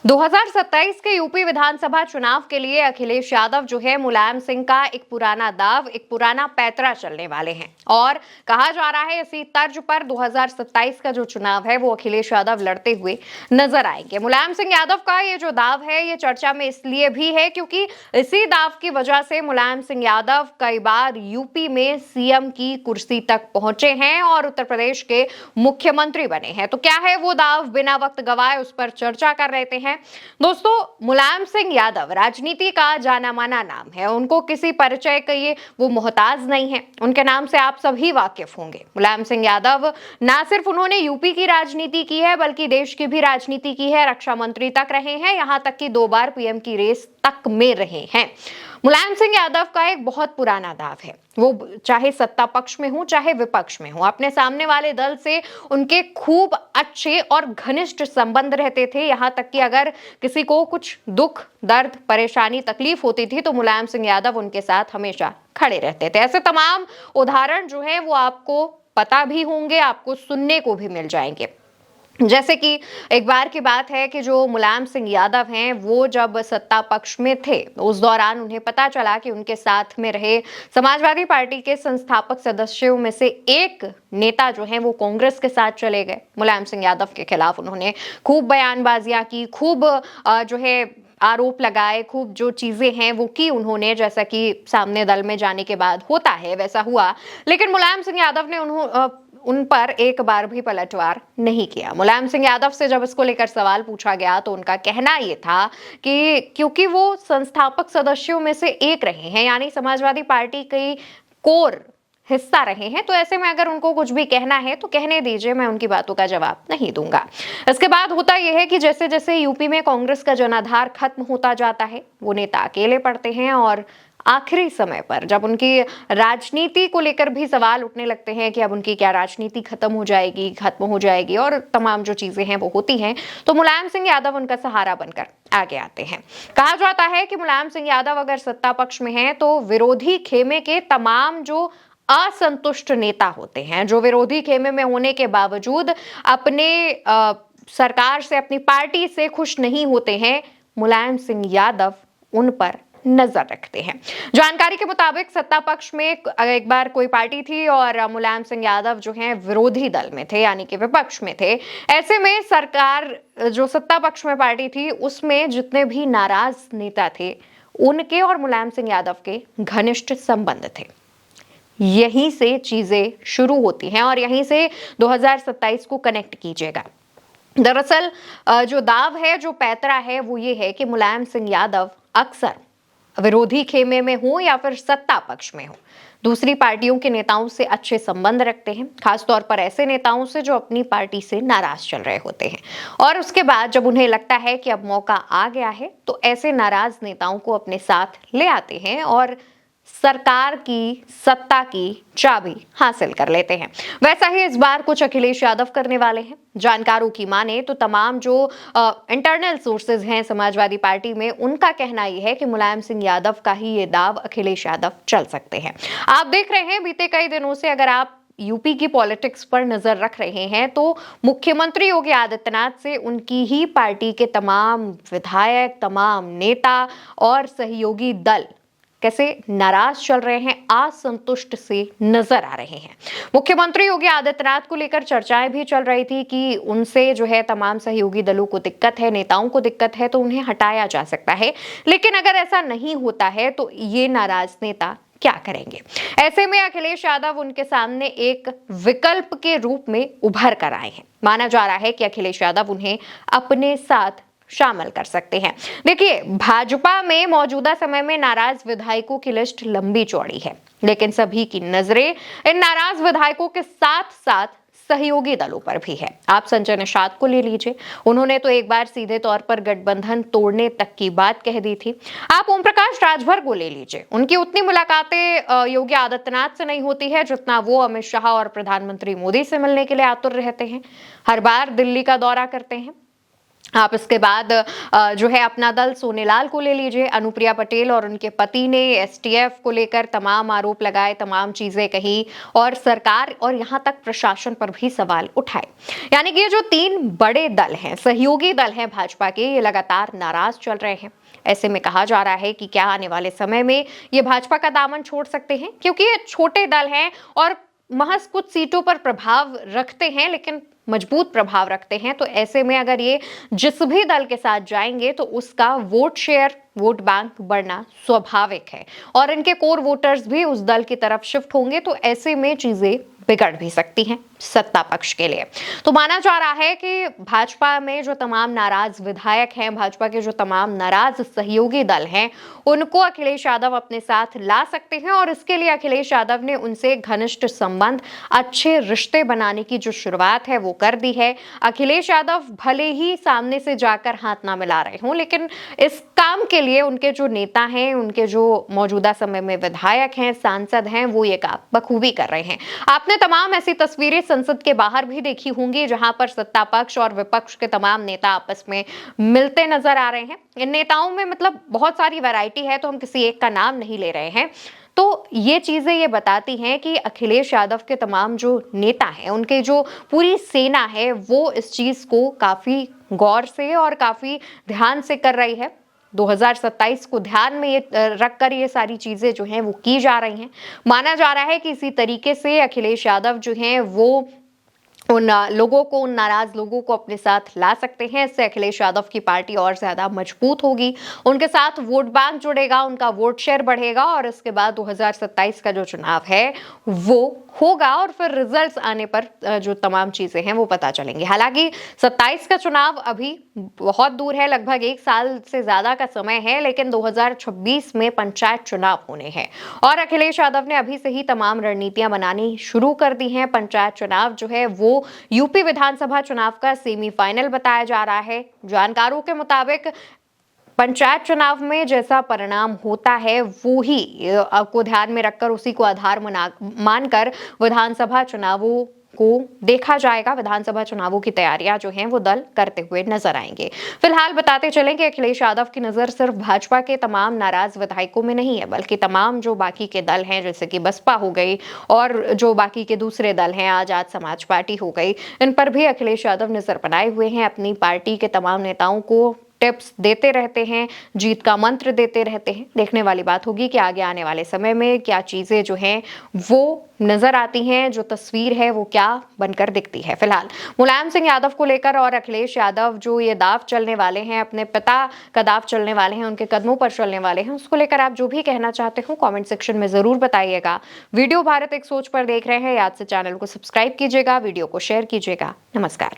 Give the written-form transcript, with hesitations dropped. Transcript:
2027 के यूपी विधानसभा चुनाव के लिए अखिलेश यादव जो है मुलायम सिंह का एक पुराना दाव, एक पुराना पैतरा चलने वाले हैं और कहा जा रहा है इसी तर्ज पर 2027 का जो चुनाव है वो अखिलेश यादव लड़ते हुए नजर आएंगे। मुलायम सिंह यादव का ये जो दाव है ये चर्चा में इसलिए भी है क्योंकि इसी दाव की वजह से मुलायम सिंह यादव कई बार यूपी में सीएम की कुर्सी तक पहुंचे हैं और उत्तर प्रदेश के मुख्यमंत्री बने हैं। तो क्या है वो दाव, बिना वक्त गवाए उस पर चर्चा कर लेते हैं। दोस्तों, मुलायम सिंह यादव राजनीति का जाना माना नाम है। उनको किसी परिचय के ये वो मोहताज नहीं है। उनके नाम से आप सभी वाकिफ होंगे। मुलायम सिंह यादव ना सिर्फ उन्होंने यूपी की राजनीति की है बल्कि देश की भी राजनीति की है। रक्षा मंत्री तक रहे हैं, यहां तक कि 2 बार पीएम की रेस तक में रहे हैं। मुलायम सिंह यादव का एक बहुत पुराना दाव है। वो चाहे सत्ता पक्ष में हो चाहे विपक्ष में हो, अपने सामने वाले दल से उनके खूब अच्छे और घनिष्ठ संबंध रहते थे। यहां तक कि अगर किसी को कुछ दुख, दर्द, परेशानी, तकलीफ होती थी तो मुलायम सिंह यादव उनके साथ हमेशा खड़े रहते थे। ऐसे तमाम उदाहरण जो है वो आपको पता भी होंगे, आपको सुनने को भी मिल जाएंगे। जैसे कि एक बार की बात है कि जो मुलायम सिंह यादव हैं वो जब सत्ता पक्ष में थे उस दौरान उन्हें पता चला कि उनके साथ में रहे समाजवादी पार्टी के संस्थापक सदस्यों में से एक नेता जो है वो कांग्रेस के साथ चले गए। मुलायम सिंह यादव के खिलाफ उन्होंने खूब बयानबाजियां की, खूब जो है आरोप लगाए, खूब जो चीजें हैं वो की उन्होंने, जैसा कि सामने दल में जाने के बाद होता है वैसा हुआ। लेकिन मुलायम सिंह यादव ने उन पर एक बार भी पलटवार नहीं किया। मुलायम सिंह यादव से जब इसको लेकर सवाल पूछा गया तो उनका कहना यह था कि क्योंकि वो संस्थापक सदस्यों में से एक रहे हैं, यानी समाजवादी पार्टी की कोर हिस्सा रहे हैं, तो ऐसे में अगर उनको कुछ भी कहना है तो कहने दीजिए, मैं उनकी बातों का जवाब नहीं दूंगा। इसके बाद होता यह है कि जैसे जैसे यूपी में कांग्रेस का जनाधार खत्म होता जाता है, वो नेता अकेले पड़ते हैं और आखिरी समय पर जब उनकी राजनीति को लेकर भी सवाल उठने लगते हैं कि अब उनकी क्या राजनीति खत्म हो जाएगी और तमाम जो चीजें हैं वो होती हैं, तो मुलायम सिंह यादव उनका सहारा बनकर आगे आते हैं। कहा जाता है कि मुलायम सिंह यादव अगर सत्ता पक्ष में हैं तो विरोधी खेमे के तमाम जो असंतुष्ट नेता होते हैं, जो विरोधी खेमे में होने के बावजूद अपने सरकार से, अपनी पार्टी से खुश नहीं होते हैं, मुलायम सिंह यादव उन पर नजर रखते हैं। जानकारी के मुताबिक सत्ता पक्ष में एक बार कोई पार्टी थी और मुलायम सिंह यादव जो हैं विरोधी दल में थे, यानी कि विपक्ष में थे। ऐसे में सरकार जो सत्ता पक्ष में पार्टी थी उसमें जितने भी नाराज नेता थे उनके और मुलायम सिंह यादव के घनिष्ठ संबंध थे। यहीं से चीजें शुरू होती हैं और यहीं से 2027 को कनेक्ट कीजिएगा। दरअसल जो दाव है, जो पैतरा है, वो ये है कि मुलायम सिंह यादव अक्सर विरोधी खेमे में हो या फिर सत्ता पक्ष में हो, दूसरी पार्टियों के नेताओं से अच्छे संबंध रखते हैं, खासतौर पर ऐसे नेताओं से जो अपनी पार्टी से नाराज चल रहे होते हैं। और उसके बाद जब उन्हें लगता है कि अब मौका आ गया है तो ऐसे नाराज नेताओं को अपने साथ ले आते हैं और सरकार की सत्ता की चाबी हासिल कर लेते हैं। वैसा ही इस बार कुछ अखिलेश यादव करने वाले हैं। जानकारों की माने तो तमाम जो इंटरनल सोर्सेज हैं समाजवादी पार्टी में, उनका कहना यह है कि मुलायम सिंह यादव का ही ये दाव अखिलेश यादव चल सकते हैं। आप देख रहे हैं बीते कई दिनों से, अगर आप यूपी की पॉलिटिक्स पर नजर रख रहे हैं तो मुख्यमंत्री योगी आदित्यनाथ से उनकी ही पार्टी के तमाम विधायक, तमाम नेता और सहयोगी दल कैसे नाराज चल रहे हैं, असंतुष्ट से नजर आ रहे हैं। मुख्यमंत्री योगी आदित्यनाथ को लेकर चर्चाएं भी चल रही थी कि उनसे जो है तमाम सहयोगी दलों को दिक्कत है, नेताओं को दिक्कत है, तो उन्हें हटाया जा सकता है। लेकिन अगर ऐसा नहीं होता है तो ये नाराज नेता क्या करेंगे? ऐसे में अखिलेश यादव उनके सामने एक विकल्प के रूप में उभर कर आए हैं। माना जा रहा है कि अखिलेश यादव उन्हें अपने साथ शामिल कर सकते हैं। देखिए, भाजपा में मौजूदा समय में नाराज विधायकों की लिस्ट लंबी चौड़ी है, लेकिन सभी की नजरें इन नाराज विधायकों के साथ साथ सहयोगी दलों पर भी है। आप संजय निषाद को ले लीजिए, उन्होंने तो एक बार सीधे तौर पर गठबंधन तोड़ने तक की बात कह दी थी। आप ओम प्रकाश राजभर को ले लीजिए, उनकी उतनी मुलाकातें योगी आदित्यनाथ से नहीं होती है जितना वो अमित शाह और प्रधानमंत्री मोदी से मिलने के लिए आतुर रहते हैं। हर बार दिल्ली का दौरा करते हैं। आप इसके बाद जो है अपना दल सोनेलाल को ले लीजिए। अनुप्रिया पटेल और उनके पति ने एसटीएफ को लेकर तमाम आरोप लगाए, तमाम चीजें कही और सरकार और यहां तक प्रशासन पर भी सवाल उठाए। यानी कि ये जो 3 बड़े दल हैं, सहयोगी दल हैं भाजपा के, ये लगातार नाराज चल रहे हैं। ऐसे में कहा जा रहा है कि क्या आने वाले समय में ये भाजपा का दामन छोड़ सकते हैं, क्योंकि ये छोटे दल हैं और महज कुछ सीटों पर प्रभाव रखते हैं, लेकिन मजबूत प्रभाव रखते हैं। तो ऐसे में अगर ये जिस भी दल के साथ जाएंगे तो उसका वोट शेयर, वोट बैंक बढ़ना स्वाभाविक है और इनके कोर वोटर्स भी उस दल की तरफ शिफ्ट होंगे। तो ऐसे में चीजें बिगड़ भी सकती हैं सत्ता पक्ष के लिए। तो माना जा रहा है कि भाजपा में जो तमाम नाराज विधायक हैं, भाजपा के जो तमाम नाराज सहयोगी दल हैं, उनको अखिलेश यादव अपने साथ ला सकते हैं और इसके लिए अखिलेश यादव ने उनसे घनिष्ठ संबंध, अच्छे रिश्ते बनाने की जो शुरुआत है वो कर दी है। अखिलेश यादव भले ही सामने से जाकर हाथ ना मिला रहे हों, लेकिन इस काम के लिए उनके जो नेता हैं, उनके जो मौजूदा समय में विधायक हैं, सांसद हैं, वो ये काम बखूबी कर रहे हैं। आपने तमाम ऐसी तस्वीरें संसद के बाहर भी देखी होंगी जहां पर सत्ता पक्ष और विपक्ष के तमाम नेता आपस में मिलते नजर आ रहे हैं। इन नेताओं में मतलब बहुत सारी वैरायटी है, तो हम किसी एक का नाम नहीं ले रहे हैं। तो ये चीजें ये बताती हैं कि अखिलेश यादव के तमाम जो नेता हैं, उनके जो पूरी सेना है, वो इस चीज को काफी गौर से और काफी ध्यान से कर रही है। 2027 को ध्यान में ये रखकर ये सारी चीजें जो हैं वो की जा रही हैं। माना जा रहा है कि इसी तरीके से अखिलेश यादव जो हैं वो उन लोगों को, उन नाराज लोगों को अपने साथ ला सकते हैं। इससे अखिलेश यादव की पार्टी और ज्यादा मजबूत होगी, उनके साथ वोट बैंक जुड़ेगा, उनका वोट शेयर बढ़ेगा और इसके बाद 2027 का जो चुनाव है वो होगा और फिर रिजल्ट्स आने पर जो तमाम चीजें हैं वो पता चलेंगी। हालांकि 27 का चुनाव अभी बहुत दूर है, लगभग 1 साल से ज्यादा का समय है, लेकिन 2026 में पंचायत चुनाव होने हैं और अखिलेश यादव ने अभी से ही तमाम रणनीतियां बनानी शुरू कर दी हैं। पंचायत चुनाव जो है वो यूपी विधानसभा चुनाव का सेमीफाइनल बताया जा रहा है। जानकारों के मुताबिक पंचायत चुनाव में जैसा परिणाम होता है वो ही को ध्यान में रखकर, उसी को आधार मानकर विधानसभा चुनावों को देखा जाएगा। विधानसभा चुनावों की तैयारियां जो हैं वो दल करते हुए नजर आएंगे। फिलहाल बताते चलें कि अखिलेश यादव की नजर सिर्फ भाजपा के तमाम नाराज विधायकों में नहीं है, बल्कि तमाम जो बाकी के दल हैं, जैसे कि बसपा हो गई और जो बाकी के दूसरे दल हैं, आजाद समाज पार्टी हो गई, इन पर भी अखिलेश यादव नजर बनाए हुए हैं। अपनी पार्टी के तमाम नेताओं को टिप्स देते रहते हैं, जीत का मंत्र देते रहते हैं। देखने वाली बात होगी कि आगे आने वाले समय में क्या चीजें जो हैं वो नजर आती हैं, जो तस्वीर है वो क्या बनकर दिखती है। फिलहाल मुलायम सिंह यादव को लेकर और अखिलेश यादव जो ये दाव चलने वाले हैं, अपने पिता का दाव चलने वाले हैं, उनके कदमों पर चलने वाले हैं, उसको लेकर आप जो भी कहना चाहते हो कमेंट सेक्शन में जरूर बताइएगा। वीडियो भारत एक सोच पर देख रहे हैं, याद से चैनल को सब्सक्राइब कीजिएगा, वीडियो को शेयर कीजिएगा। नमस्कार।